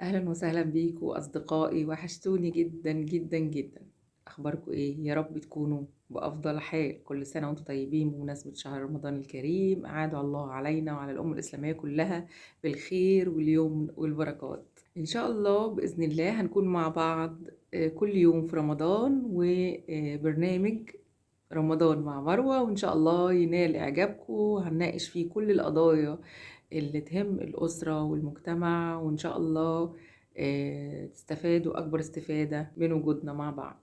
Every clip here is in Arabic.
أهلا وسهلا بيكم أصدقائي، وحشتوني جدا جدا جدا. أخباركم إيه؟ يا رب تكونوا بأفضل حال. كل سنة وأنتم طيبين بمناسبة شهر رمضان الكريم. أعاد الله علينا وعلى الأمة الإسلامية كلها بالخير واليوم والبركات إن شاء الله. بإذن الله هنكون مع بعض كل يوم في رمضان، وبرنامج رمضان مع مروة، وإن شاء الله ينال إعجابكم. هنناقش فيه كل القضايا اللي تهم الأسرة والمجتمع، وإن شاء الله تستفادوا أكبر استفادة من وجودنا مع بعض.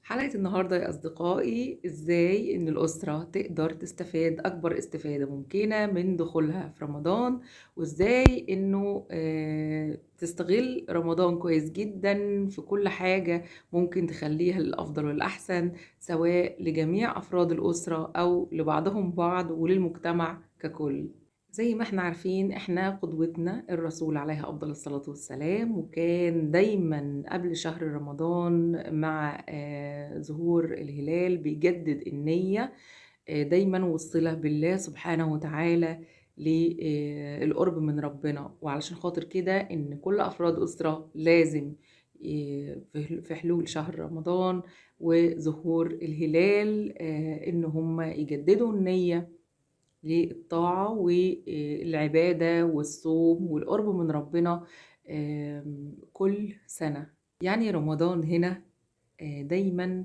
حلقة النهاردة يا أصدقائي، إزاي إن الأسرة تقدر تستفاد أكبر استفادة ممكنة من دخولها في رمضان، وإزاي إنه تستغل رمضان كويس جدا في كل حاجة ممكن تخليها للأفضل والأحسن، سواء لجميع أفراد الأسرة أو لبعضهم بعض وللمجتمع ككل. زي ما احنا عارفين، احنا قدوتنا الرسول عليه أفضل الصلاة والسلام، وكان دايما قبل شهر رمضان مع ظهور الهلال بيجدد النية دايما والصلة بالله سبحانه وتعالى للقرب من ربنا. وعلشان خاطر كده ان كل أفراد أسرة لازم في حلول شهر رمضان وظهور الهلال ان هم يجددوا النية للطاعة والعبادة والصوم والقرب من ربنا كل سنة. يعني رمضان هنا دايما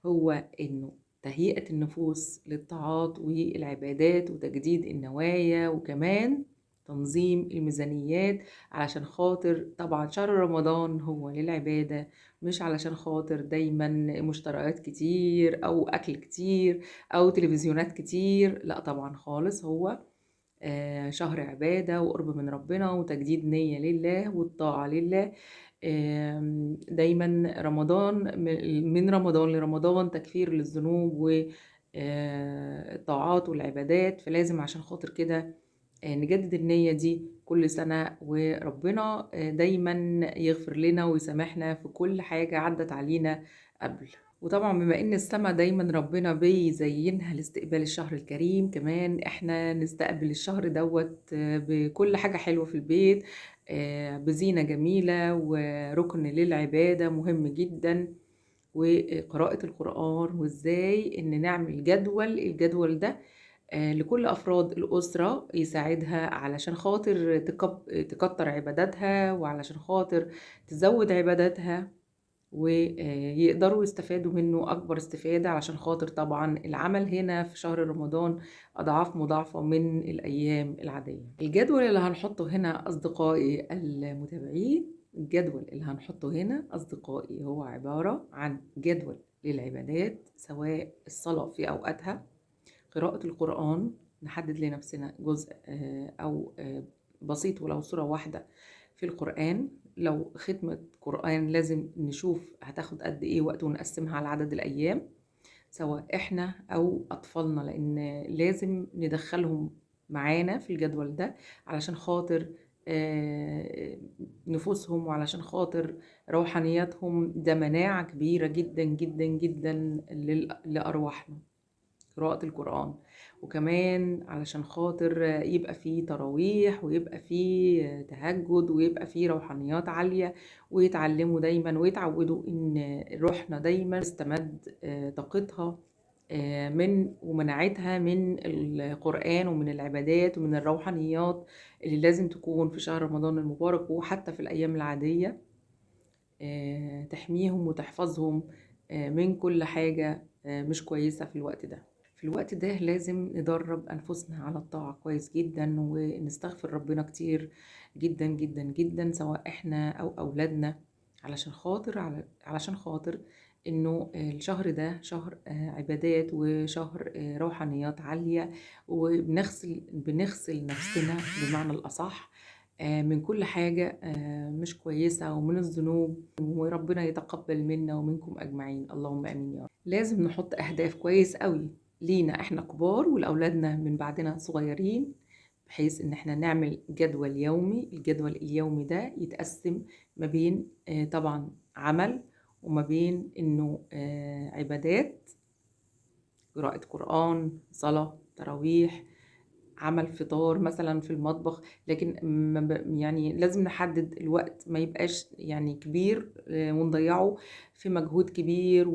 هو إنه تهيئة النفوس للطاعات والعبادات وتجديد النوايا، وكمان تنظيم الميزانيات، علشان خاطر طبعا شهر رمضان هو للعبادة، مش علشان خاطر دايما مشتريات كتير أو أكل كتير أو تلفزيونات كتير. لا طبعا خالص، هو شهر عبادة وقرب من ربنا وتجديد نية لله والطاعة لله. دايما رمضان من رمضان لرمضان تكفير للذنوب والطاعات والعبادات، فلازم عشان خاطر كده نجدد النية دي كل سنة، وربنا دايما يغفر لنا ويسامحنا في كل حاجة عدت علينا قبل. وطبعا بما ان السماء دايما ربنا بيزينها لاستقبال الشهر الكريم، كمان احنا نستقبل الشهر دوت بكل حاجة حلوة في البيت، بزينة جميلة وركن للعبادة مهم جدا، وقراءة القرآن، وازاي ان نعمل الجدول ده لكل أفراد الأسرة يساعدها علشان خاطر تكتر عباداتها، وعلشان خاطر تزود عباداتها، ويقدروا يستفادوا منه أكبر استفادة، علشان خاطر طبعا العمل هنا في شهر رمضان أضعاف مضاعفة من الأيام العادية. الجدول اللي هنحطه هنا أصدقائي المتابعين، الجدول اللي هنحطه هنا أصدقائي هو عبارة عن جدول للعبادات، سواء الصلاة في أوقاتها، قراءة القرآن، نحدد لنفسنا جزء أو بسيط ولو سورة واحدة في القرآن. لو ختمة قرآن لازم نشوف هتاخد قد إيه وقت ونقسمها على عدد الأيام، سواء إحنا أو أطفالنا، لأن لازم ندخلهم معانا في الجدول ده علشان خاطر نفوسهم، وعلشان خاطر روحانياتهم. ده مناعة كبيرة جدا جدا جدا لأرواحنا قراءة القرآن، وكمان علشان خاطر يبقى فيه تراويح ويبقى فيه تهجد ويبقى فيه روحانيات عالية، ويتعلموا دايما ويتعودوا ان روحنا دايما تستمد طاقتها من ومناعتها من القرآن ومن العبادات ومن الروحانيات اللي لازم تكون في شهر رمضان المبارك، وحتى في الأيام العادية تحميهم وتحفظهم من كل حاجة مش كويسة في الوقت ده. في الوقت ده لازم ندرب أنفسنا على الطاعة كويس جدا، ونستغفر ربنا كتير جدا جدا جدا، سواء احنا أو أولادنا، علشان خاطر إنه الشهر ده شهر عبادات وشهر روحانيات عالية، بنغسل نفسنا بمعنى الأصح من كل حاجة مش كويسة ومن الذنوب، وربنا يتقبل منا ومنكم أجمعين، اللهم آمين يا رب. لازم نحط أهداف كويس قوي لينا احنا كبار ولأولادنا من بعدنا صغيرين، بحيث ان احنا نعمل جدول يومي. الجدول اليومي ده يتقسم ما بين طبعا عمل، وما بين انه عبادات، قراءة قرآن، صلاة، تراويح، عمل فطار مثلا في المطبخ، لكن يعني لازم نحدد الوقت ما يبقاش يعني كبير ونضيعه في مجهود كبير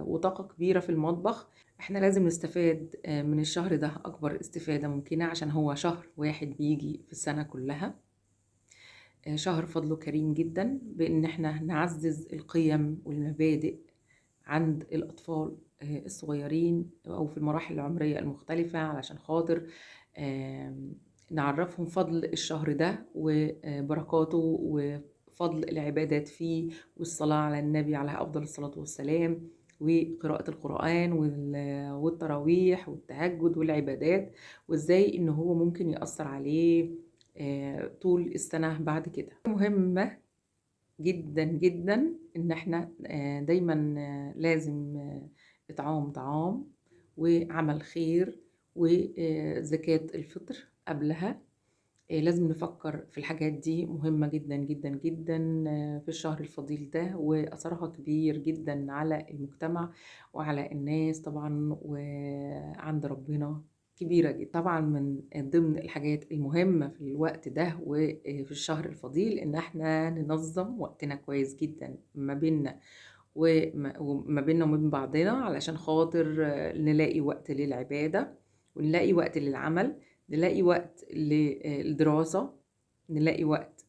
وطاقة كبيرة في المطبخ. احنا لازم نستفاد من الشهر ده أكبر استفادة ممكنة، عشان هو شهر واحد بيجي في السنة كلها. شهر فضله كريم جدا بإن احنا نعزز القيم والمبادئ عند الأطفال الصغيرين أو في المراحل العمرية المختلفة، علشان خاطر نعرفهم فضل الشهر ده وبركاته وفضل العبادات فيه، والصلاة على النبي عليه أفضل الصلاة والسلام، وقراءة القرآن والتراويح والتهجد والعبادات، وإزاي إن هو ممكن يأثر عليه طول السنة بعد كده. مهمة جدا جدا ان احنا دايما لازم اطعام طعام وعمل خير وزكاة الفطر قبلها. لازم نفكر في الحاجات دي، مهمة جدا جدا جدا في الشهر الفضيل ده، وأثرها كبير جدا على المجتمع وعلى الناس طبعا وعند ربنا كبيرة جدا. طبعا من ضمن الحاجات المهمة في الوقت ده وفي الشهر الفضيل إن احنا ننظم وقتنا كويس جدا ما بيننا وما بيننا وما بين بعضنا، علشان خاطر نلاقي وقت للعبادة، ونلاقي وقت للعمل، نلاقي وقت للدراسة، نلاقي وقت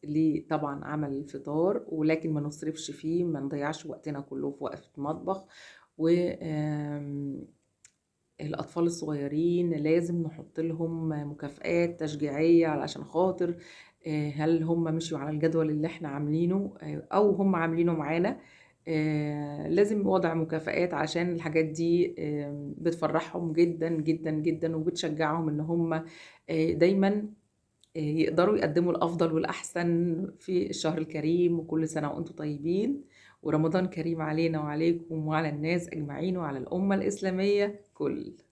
طبعا عمل الفطار، ولكن ما نصرفش فيه، ما نضيعش وقتنا كله في وقفة مطبخ. و الأطفال الصغيرين لازم نحط لهم مكافآت تشجيعية، علشان خاطر هل هم مشوا على الجدول اللي احنا عاملينه أو هم عاملينه معانا. لازم وضع مكافآت، عشان الحاجات دي بتفرحهم جدا جدا جدا، وبتشجعهم ان هم دايما يقدروا يقدموا الأفضل والأحسن في الشهر الكريم. وكل سنة وأنتم طيبين، ورمضان كريم علينا وعليكم وعلى الناس أجمعين وعلى الأمة الإسلامية كل